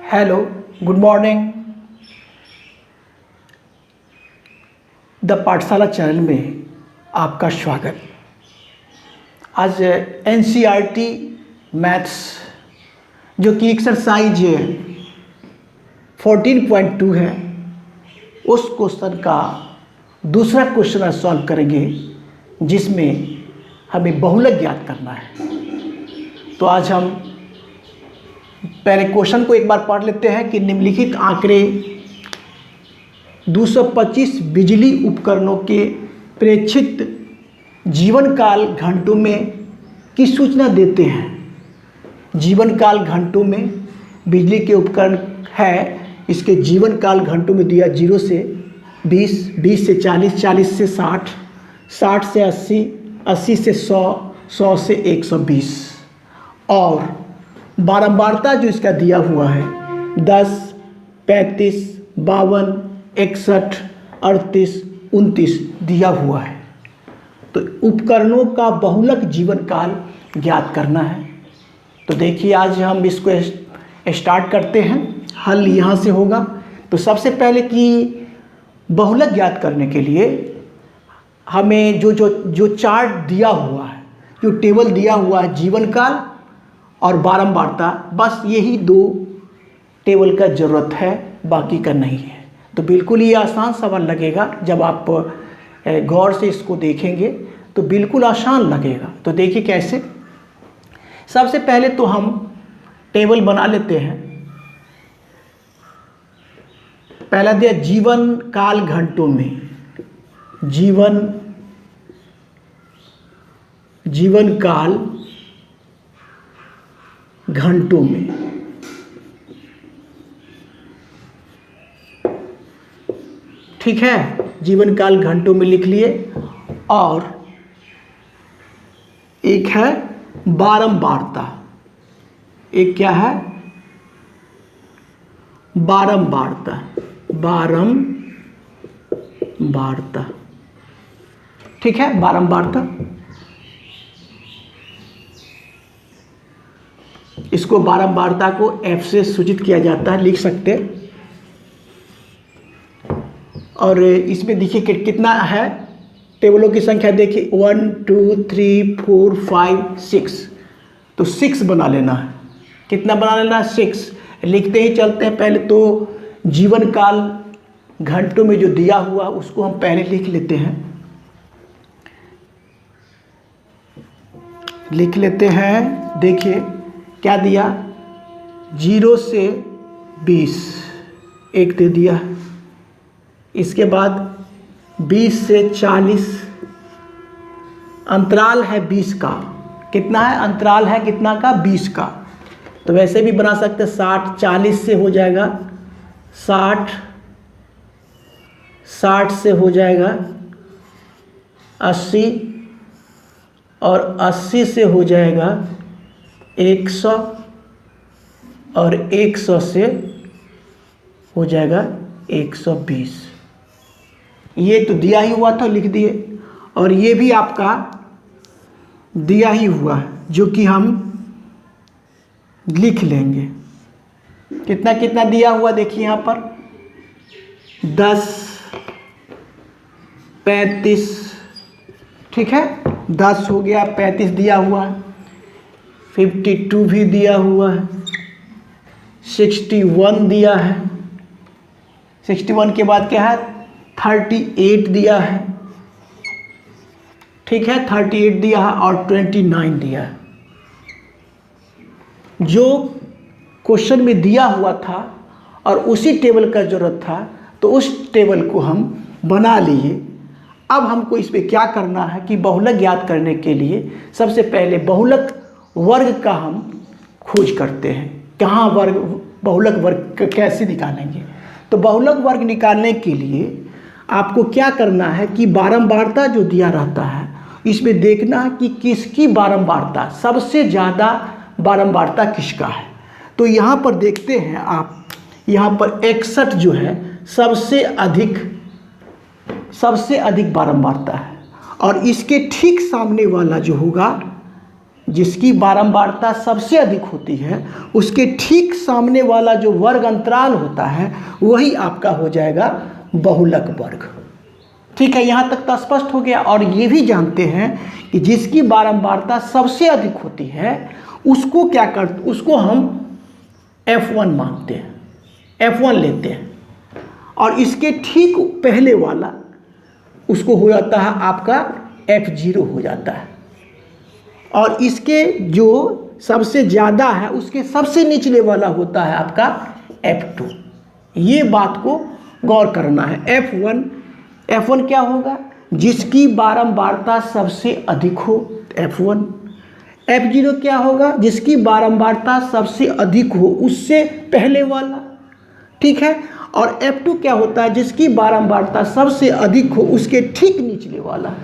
Hello, good morning. The पाठशाला channel में आपका स्वागत। आज एनसीईआरटी मैथ्स जो कि एक्सरसाइज 14.2 है, उस क्वेश्चन का दूसरा क्वेश्चन सॉल्व करेंगे जिसमें हमें बहुलक ज्ञात करना है। तो आज हम पहले क्वेश्चन को एक बार पढ़ लेते हैं कि निम्नलिखित आंकड़े 225 बिजली उपकरणों के प्रेक्षित जीवन काल घंटों में की सूचना देते हैं। जीवन काल घंटों में बिजली के उपकरण है, इसके जीवन काल घंटों में दिया 0 से 20, 20 से 40, 40 से 60, 60 से 80, 80 से 100, 100 से 120 और बारंबारता जो इसका दिया हुआ है 10, 35, 52, 61, 38, 29 दिया हुआ है। तो उपकरणों का बहुलक जीवन काल ज्ञात करना है। तो देखिए आज हम इसको स्टार्ट करते हैं। हल यहाँ से होगा। तो सबसे पहले कि बहुलक ज्ञात करने के लिए हमें जो चार्ट दिया हुआ है, जो टेबल दिया हुआ है, जीवन काल और बारंबारता, बस यही दो टेबल का ज़रूरत है, बाकी का नहीं है। तो बिल्कुल ये आसान सवाल लगेगा। जब आप गौर से इसको देखेंगे तो बिल्कुल आसान लगेगा। तो देखिए कैसे। सबसे पहले तो हम टेबल बना लेते हैं। पहला दिया जीवन काल घंटों में, जीवन काल घंटों में। ठीक है, जीवन काल घंटों में लिख लिए। और एक है बारंबारता। एक क्या है? बारंबारता। ठीक है, बारंबारता। इसको बारंबारता को F से सूचित किया जाता है, लिख सकते। और इसमें देखिए कितना है, टेबलों की संख्या देखिए 1 2 3 4 5 6। तो 6 बना लेना है। कितना बना लेना है? 6। लिखते ही चलते हैं। पहले तो जीवन काल घंटों में जो दिया हुआ उसको हम पहले लिख लेते हैं। लिख लेते हैं। देखिए क्या दिया, 0 से 20 एक दे दिया। इसके बाद 20 से 40 अंतराल है 20 का। कितना है अंतराल है? कितना का? 20 का। तो वैसे भी बना सकते 60, 40 से हो जाएगा 60, 60 से हो जाएगा 80 और 80 से हो जाएगा 100 और 100 से हो जाएगा 120। ये तो दिया ही हुआ था, लिख दिए। और ये भी आपका दिया ही हुआ है जो कि हम लिख लेंगे। कितना कितना दिया हुआ देखिए यहाँ पर 10, 35। ठीक है, 10 हो गया, 35 दिया हुआ है, 52 भी दिया हुआ है, 61 दिया है। 61 के बाद क्या है? 38 दिया है। ठीक है, 38 दिया है और 29 दिया है। जो क्वेश्चन में दिया हुआ था और उसी टेबल का जरूरत था, तो उस टेबल को हम बना लिए। अब हमको इस पे क्या करना है कि बहुलक ज्ञात करने के लिए सबसे पहले बहुलक वर्ग का हम खोज करते हैं। कहाँ वर्ग, बहुलक वर्ग कैसे निकालेंगे? तो बहुलक वर्ग निकालने के लिए आपको क्या करना है कि बारंबारता जो दिया रहता है इसमें देखना है कि किसकी बारंबारता, सबसे ज़्यादा बारंबारता किसका है। तो यहाँ पर देखते हैं आप, यहाँ पर 61 जो है सबसे अधिक बारंबारता है। और इसके ठीक सामने वाला जो होगा जिसकी बारंबारता सबसे अधिक होती है उसके ठीक सामने वाला जो वर्ग अंतराल होता है वही आपका हो जाएगा बहुलक वर्ग। ठीक है, यहाँ तक तो स्पष्ट हो गया। और ये भी जानते हैं कि जिसकी बारंबारता सबसे अधिक होती है उसको क्या करते, उसको हम F1 मानते हैं, F1 लेते हैं। और इसके ठीक पहले वाला उसको हो जाता है आपका F0 हो जाता है। और इसके जो सबसे ज़्यादा है उसके सबसे निचले वाला होता है आपका F2। ये बात को गौर करना है। F1 क्या होगा, जिसकी बारंबारता सबसे अधिक हो, F1। F0 क्या होगा, जिसकी बारंबारता सबसे अधिक हो उससे पहले वाला। ठीक है, और F2 क्या होता है, जिसकी बारंबारता सबसे अधिक हो उसके ठीक निचले वाला।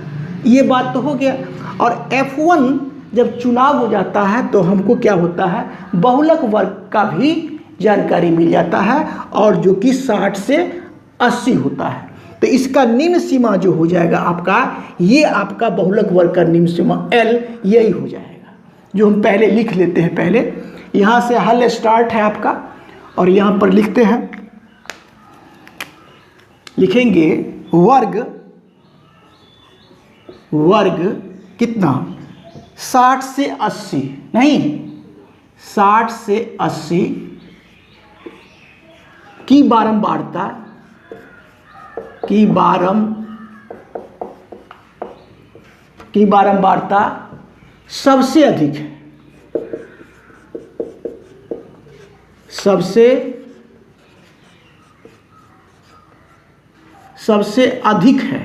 ये बात तो हो गया। और F1 जब चुनाव हो जाता है तो हमको क्या होता है, बहुलक वर्ग का भी जानकारी मिल जाता है, और जो कि 60 से 80 होता है। तो इसका निम्न सीमा जो हो जाएगा आपका, ये आपका बहुलक वर्ग का निम्न सीमा L यही हो जाएगा, जो हम पहले लिख लेते हैं। पहले यहाँ से हल स्टार्ट है आपका, और यहाँ पर लिखते हैं, लिखेंगे वर्ग कितना, 60 से 80 नहीं, 60 से 80 की बारंबारता सबसे अधिक है, सबसे अधिक है।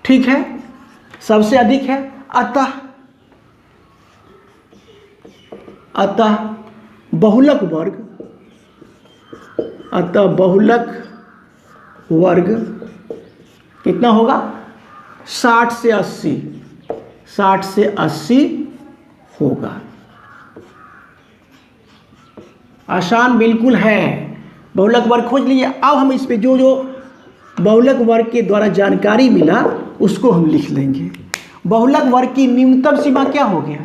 ठीक है, सबसे अधिक है। अतः बहुलक वर्ग कितना होगा, 60 से 80 होगा। आसान बिल्कुल है, बहुलक वर्ग खोज लीजिए। अब हम इस पे जो बहुलक वर्ग के द्वारा जानकारी मिला उसको हम लिख लेंगे। बहुलक वर्ग की न्यूनतम सीमा क्या हो गया,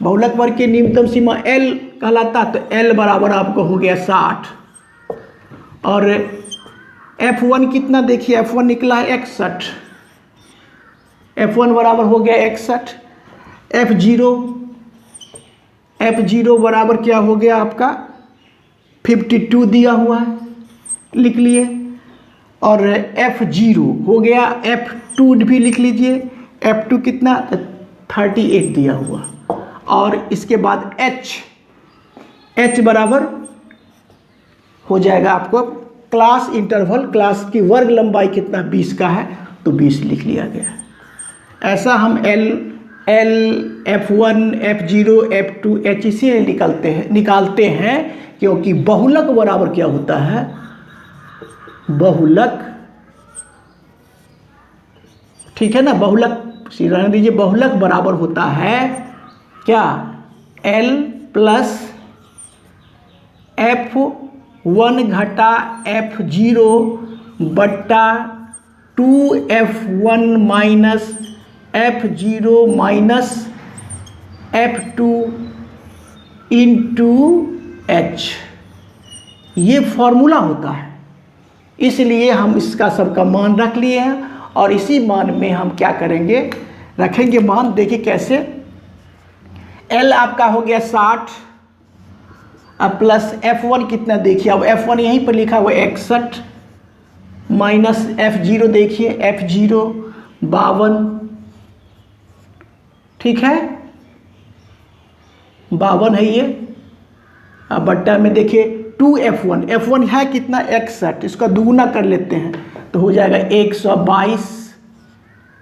बहुलक वर्ग की न्यूनतम सीमा L कहलाता, तो L बराबर आपको हो गया 60। और F1 कितना देखिए, F1 निकला है 61, F1 बराबर हो गया 61। F0 बराबर क्या हो गया आपका 52 दिया हुआ है, लिख लिए। और F0 हो गया, F2 भी लिख लीजिए, F2 कितना 38 दिया हुआ। और इसके बाद H बराबर हो जाएगा आपको क्लास इंटरवल, क्लास की वर्ग लंबाई कितना 20 का है, तो 20 लिख लिया गया। ऐसा हम L, F1, F0, F2, H इसे निकालते हैं क्योंकि बहुलक बराबर क्या होता है, बहुलक, ठीक है ना, बहुलक रहने दीजिए, बहुलक बराबर होता है क्या, L प्लस F1 घटा F0 बट्टा 2F1 minus F0 minus F2 into H। ये फॉर्मूला होता है, इसलिए हम इसका सबका मान रख लिए हैं। और इसी मान में हम क्या करेंगे, रखेंगे मान। देखिए कैसे, L आपका हो गया 60, अब प्लस F1 कितना देखिए, अब F1 यहीं पर लिखा हुआ 61 माइनस F0 देखिए, F0 52, ठीक है 52 है ये। अब बट्टा में देखिए 2F1, F1 है कितना 61, इसका दुगुना कर लेते हैं तो हो जाएगा 122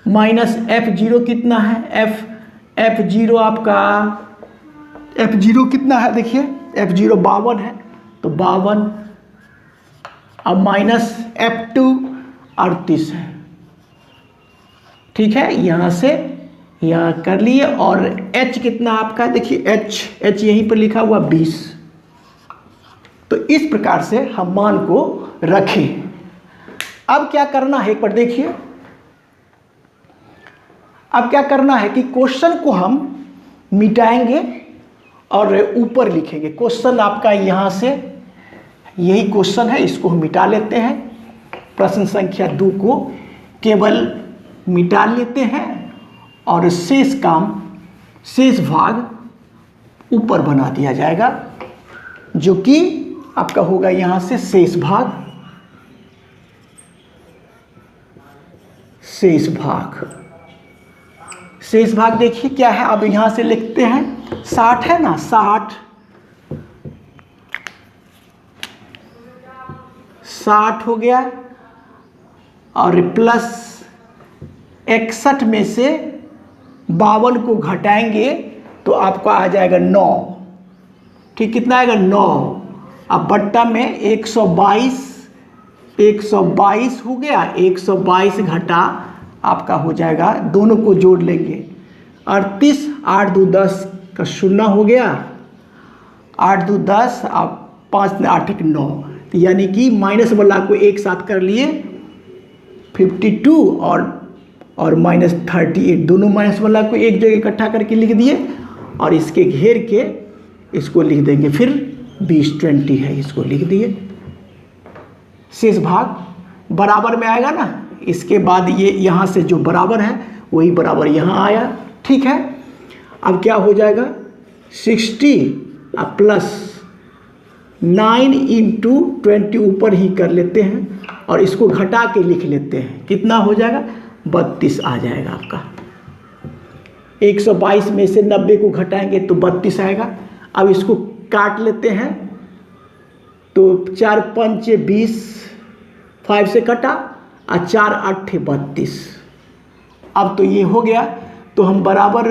माइनस F0 कितना है, F0 आपका F0 कितना है देखिए, F0 52 है तो 52, अब माइनस F2 38 है। ठीक है, यहाँ से यहाँ कर लिए। और H कितना आपका देखिए, H यहीं पर लिखा हुआ 20। तो इस प्रकार से हम मान को रखें। अब क्या करना है एक बार देखिए, अब क्या करना है कि क्वेश्चन को हम मिटाएंगे और ऊपर लिखेंगे। क्वेश्चन आपका यहाँ से यही क्वेश्चन है, इसको हम मिटा लेते हैं। प्रश्न संख्या 2 को केवल मिटा लेते हैं और शेष भाग ऊपर बना दिया जाएगा, जो कि आपका होगा यहाँ से शेष भाग देखिए क्या है। अब यहाँ से लिखते हैं 60 है ना, 60 हो गया और प्लस 61 में से 52 को घटाएंगे तो आपका आ जाएगा 9। ठीक, कितना आएगा 9। अब बट्टा में 122 हो गया, 122 घटा आपका हो जाएगा, दोनों को जोड़ लेंगे 38, 8 2 10 का 0 हो गया, 8 2 10, अब 5 8 1 9, यानी कि माइनस वाला को एक साथ कर लिए 52 और माइनस 38, दोनों माइनस वाला को एक जगह इकट्ठा करके लिख दिए और इसके घेर के इसको लिख देंगे, फिर 20 है, इसको लिख दिए। शेष भाग बराबर में आएगा ना, इसके बाद ये यहाँ से जो बराबर है वही बराबर यहाँ आया। ठीक है, अब क्या हो जाएगा 60 प्लस 9 इंटू 20 ऊपर ही कर लेते हैं और इसको घटा के लिख लेते हैं, कितना हो जाएगा 32 आ जाएगा आपका। 122 में से 90 को घटाएंगे तो 32 आएगा। अब इसको काट लेते हैं तो 4 5 20, 5 से कटा और 4 8 32। अब तो ये हो गया, तो हम बराबर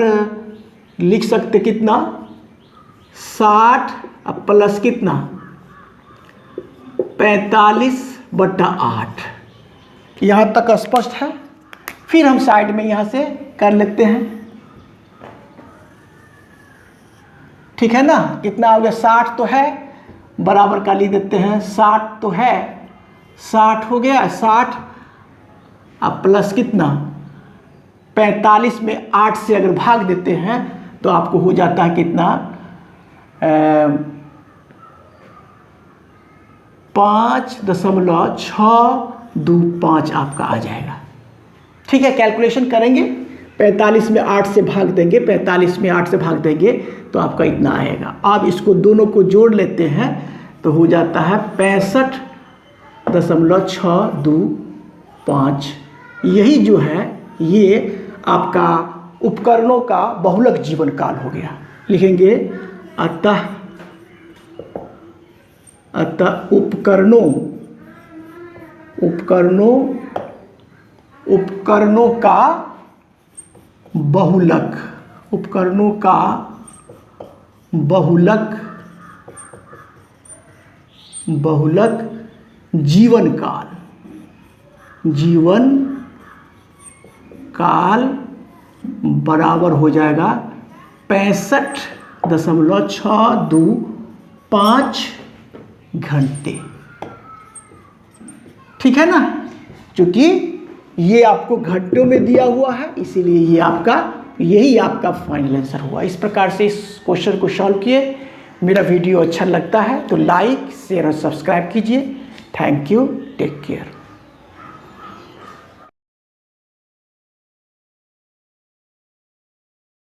लिख सकते कितना 60 प्लस कितना 45/8। यहाँ तक स्पष्ट है। फिर हम साइड में यहाँ से कर लेते हैं, ठीक है ना। कितना हो गया 60 तो है, बराबर का लिख देते हैं, 60 तो है, 60 हो गया 60, अब प्लस कितना 45 में 8 से अगर भाग देते हैं तो आपको हो जाता है कितना 5.625 आपका आ जाएगा। ठीक है, कैलकुलेशन करेंगे, 45 में 8 से भाग देंगे, 45 में 8 से भाग देंगे तो आपका इतना आएगा। अब इसको दोनों को जोड़ लेते हैं तो हो जाता है 65.625। यही जो है ये आपका उपकरणों का बहुलक जीवन काल हो गया। लिखेंगे अतः उपकरणों का बहुलक जीवन काल बराबर हो जाएगा 65.625 घंटे। ठीक है ना, क्योंकि ये आपको घंटों में दिया हुआ है, इसीलिए यही आपका फाइनल आंसर हुआ। इस प्रकार से इस क्वेश्चन को सॉल्व किए। मेरा वीडियो अच्छा लगता है तो लाइक शेयर और सब्सक्राइब कीजिए। Thank you, take care.